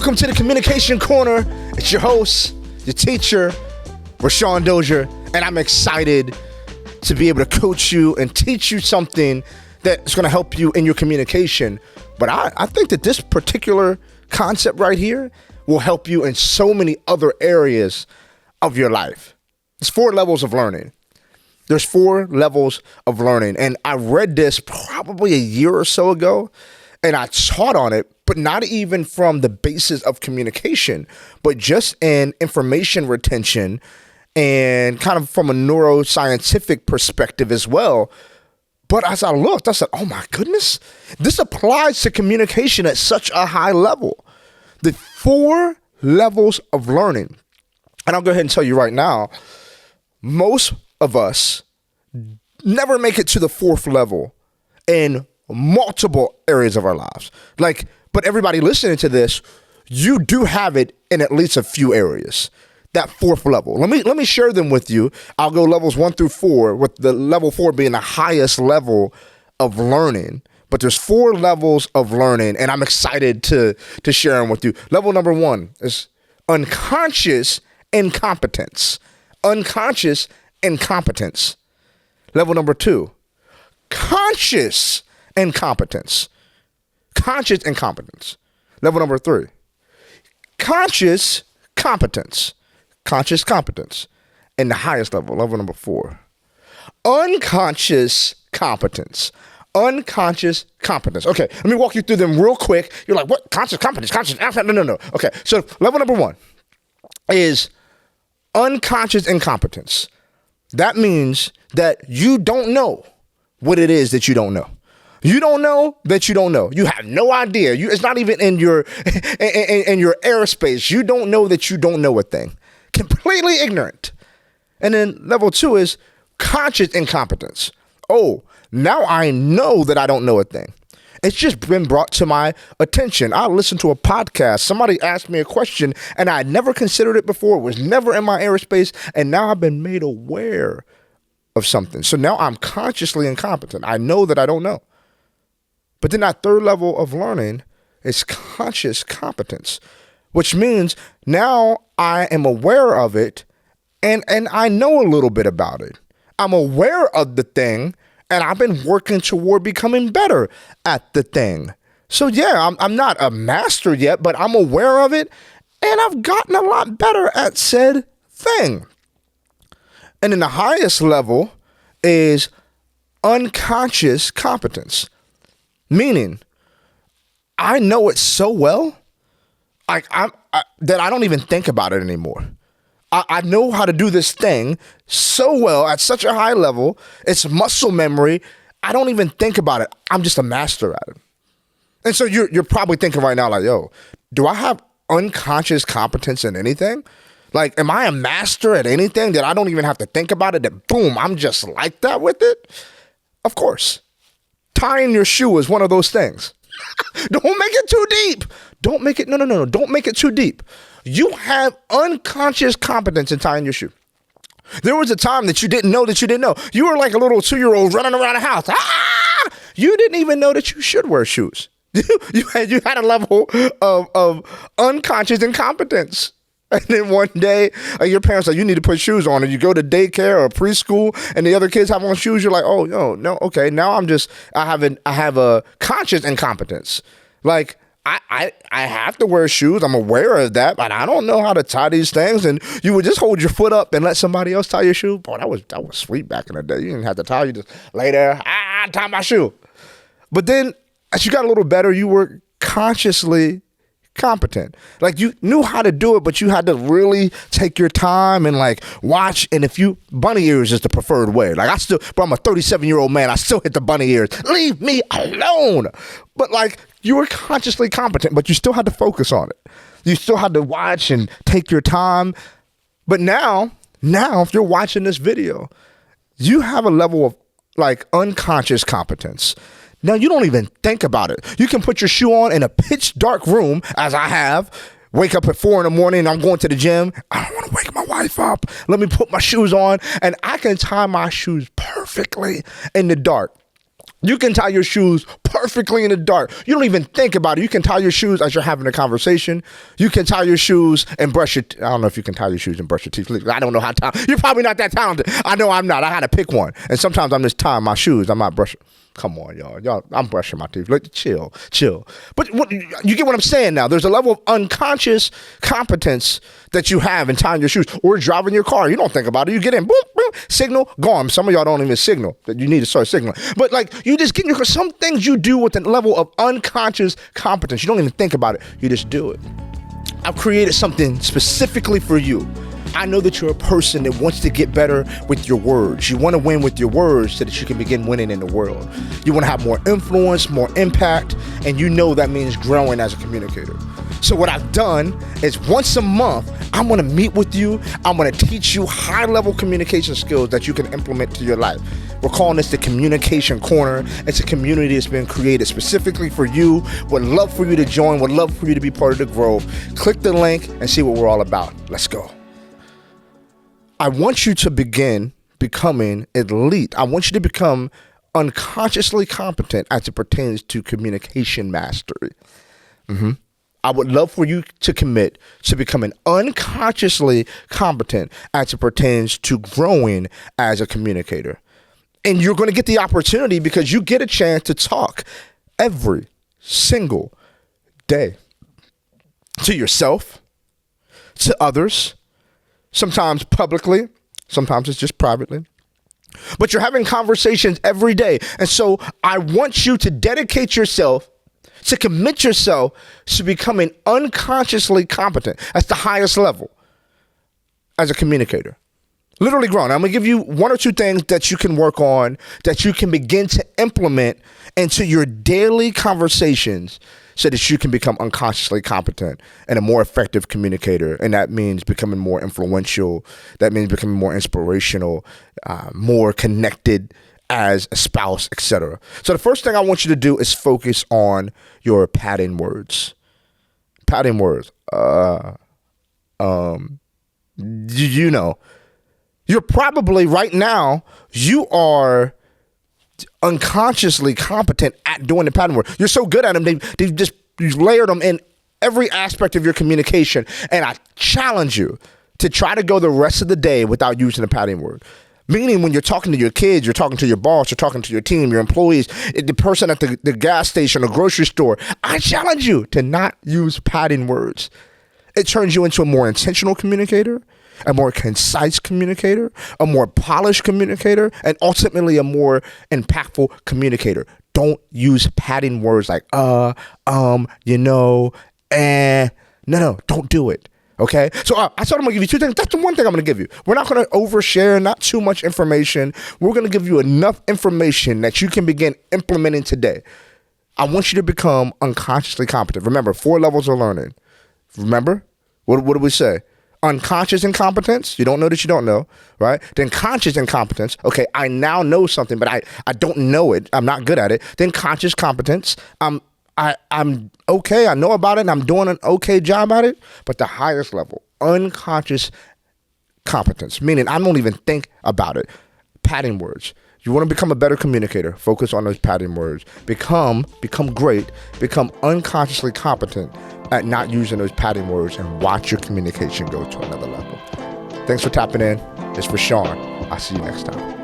Welcome to the Communication Corner. It's your host, your teacher, Rousawn, and I'm excited to be able to coach you and teach you something that's going to help you in your communication. But I think that this particular concept right here will help you in so many other areas of your life. There's 4 levels of learning. There's 4 levels of learning. And I read this probably a year or so ago, and I taught on it, but not even from the basis of communication, but just in information retention and kind of from a neuroscientific perspective as well. But as I looked, I said, oh my goodness, this applies to communication at such a high level. The 4 levels of learning. And I'll go ahead and tell you right now, most of us never make it to the 4th level in multiple areas of our lives. But everybody listening to this, you do have it in at least a few areas. That 4th level. Let me share them with you. I'll go levels 1 through 4, with the level 4 being the highest level of learning. But there's 4 levels of learning, and I'm excited to share them with you. Level number 1 is unconscious incompetence. Unconscious incompetence. Level number 2, conscious incompetence. Conscious incompetence. Level number 3, conscious competence. Conscious competence. And the highest level, level number 4, unconscious competence. Unconscious competence. Okay, let me walk you through them real quick. You're like, what? Conscious competence? No. Okay, so level number 1 is unconscious incompetence. That means that you don't know what it is that you don't know. You don't know that you don't know. You have no idea. It's not even in your in your airspace. You don't know that you don't know a thing. Completely ignorant. And then level 2 is conscious incompetence. Oh, now I know that I don't know a thing. It's just been brought to my attention. I listened to a podcast. Somebody asked me a question, and I had never considered it before. It was never in my airspace, and now I've been made aware of something. So now I'm consciously incompetent. I know that I don't know. But then that 3rd level of learning is conscious competence, which means now I am aware of it, and I know a little bit about it. I'm aware of the thing, and I've been working toward becoming better at the thing. So yeah, I'm not a master yet, but I'm aware of it, and I've gotten a lot better at said thing. And then the highest level is unconscious competence, meaning I know it so well, that I don't even think about it anymore. I know how to do this thing so well at such a high level. It's muscle memory. I don't even think about it. I'm just a master at it. And so you're probably thinking right now, like, yo, do I have unconscious competence in anything? Like, am I a master at anything that I don't even have to think about it? That boom, I'm just like that with it? Of course. Tying your shoe is one of those things. Don't make it too deep. Don't make it, no. Don't make it too deep. You have unconscious competence in tying your shoe. There was a time that you didn't know that you didn't know. You were like a little 2-year-old running around the house. You didn't even know that you should wear shoes. You had a level of unconscious incompetence. And then one day, your parents are like, you need to put shoes on. And you go to daycare or preschool, and the other kids have on shoes. You're like, oh, no, okay. Now I have a conscious incompetence. Like, I have to wear shoes. I'm aware of that, but I don't know how to tie these things. And you would just hold your foot up and let somebody else tie your shoe. Boy, that was sweet back in the day. You didn't have to tie. You just lay there, tie my shoe. But then as you got a little better, you were consciously competent. Like, you knew how to do it, but you had to really take your time and like watch. And bunny ears is the preferred way. Like, I'm a 37-year-old man. I still hit the bunny ears. Leave me alone. But like, you were consciously competent, but you still had to focus on it. You still had to watch and take your time. But now if you're watching this video, you have a level of like unconscious competence. Now you don't even think about it. You can put your shoe on in a pitch dark room, as I have, wake up at 4 a.m, I'm going to the gym. I don't want to wake my wife up. Let me put my shoes on, and I can tie my shoes perfectly in the dark. You can tie your shoes perfectly in the dark. You don't even think about it. You can tie your shoes as you're having a conversation. You can tie your shoes and brush your I don't know if you can tie your shoes and brush your teeth. I don't know how to. You're probably not that talented. I know I'm not. I had to pick one. And sometimes I'm just tying my shoes. I'm not brushing. Come on, y'all. I'm brushing my teeth. Like, chill. But you get what I'm saying now. There's a level of unconscious competence that you have in tying your shoes or driving your car. You don't think about it. You get in, boom, boom, signal, gone. Some of y'all don't even signal. That you need to start signaling. But like, you just get in your car. Some things you do with a level of unconscious competence. You don't even think about it. You just do it. I've created something specifically for you. I know that you're a person that wants to get better with your words. You want to win with your words so that you can begin winning in the world. You want to have more influence, more impact, and you know that means growing as a communicator. So what I've done is once a month, I'm going to meet with you. I'm going to teach you high-level communication skills that you can implement to your life. We're calling this the Communication Corner. It's a community that's been created specifically for you. Would love for you to join. Would love for you to be part of the growth. Click the link and see what we're all about. Let's go. I want you to begin becoming elite. I want you to become unconsciously competent as it pertains to communication mastery. I would love for you to commit to becoming unconsciously competent as it pertains to growing as a communicator. And you're going to get the opportunity because you get a chance to talk every single day to yourself, to others, sometimes publicly, sometimes it's just privately. But you're having conversations every day. And so I want you to dedicate yourself, to commit yourself to becoming unconsciously competent. That's the highest level as a communicator. Literally growing. I'm going to give you one or two things that you can work on, that you can begin to implement into your daily conversations so that you can become unconsciously competent and a more effective communicator. And that means becoming more influential. That means becoming more inspirational, more connected as a spouse, etc. So the first thing I want you to do is focus on your padding words. Padding words. You know, you're probably right now, you are unconsciously competent at doing the pattern work. You're so good at them, you've layered them in every aspect of your communication. And I challenge you to try to go the rest of the day without using the padding word. Meaning when you're talking to your kids, you're talking to your boss, you're talking to your team, your employees, the person at the gas station or grocery store, I challenge you to not use padding words. It turns you into a more intentional communicator, a more concise communicator, a more polished communicator, and ultimately a more impactful communicator. Don't use padding words like, you know, No, don't do it. Okay? So I said I'm going to give you two things. That's the one thing I'm going to give you. We're not going to overshare, not too much information. We're going to give you enough information that you can begin implementing today. I want you to become unconsciously competent. Remember, 4 levels of learning. Remember? What did we say? Unconscious incompetence, you don't know that you don't know, right? Then conscious incompetence, okay, I now know something, but I don't know it, I'm not good at it. Then conscious competence, I'm okay, I know about it, and I'm doing an okay job at it. But the highest level, unconscious competence, meaning I don't even think about it. Padding words. You want to become a better communicator, focus on those padding words. Become great, become unconsciously competent at not using those padding words, and watch your communication go to another level. Thanks for tapping in. It's Rousawn. I'll see you next time.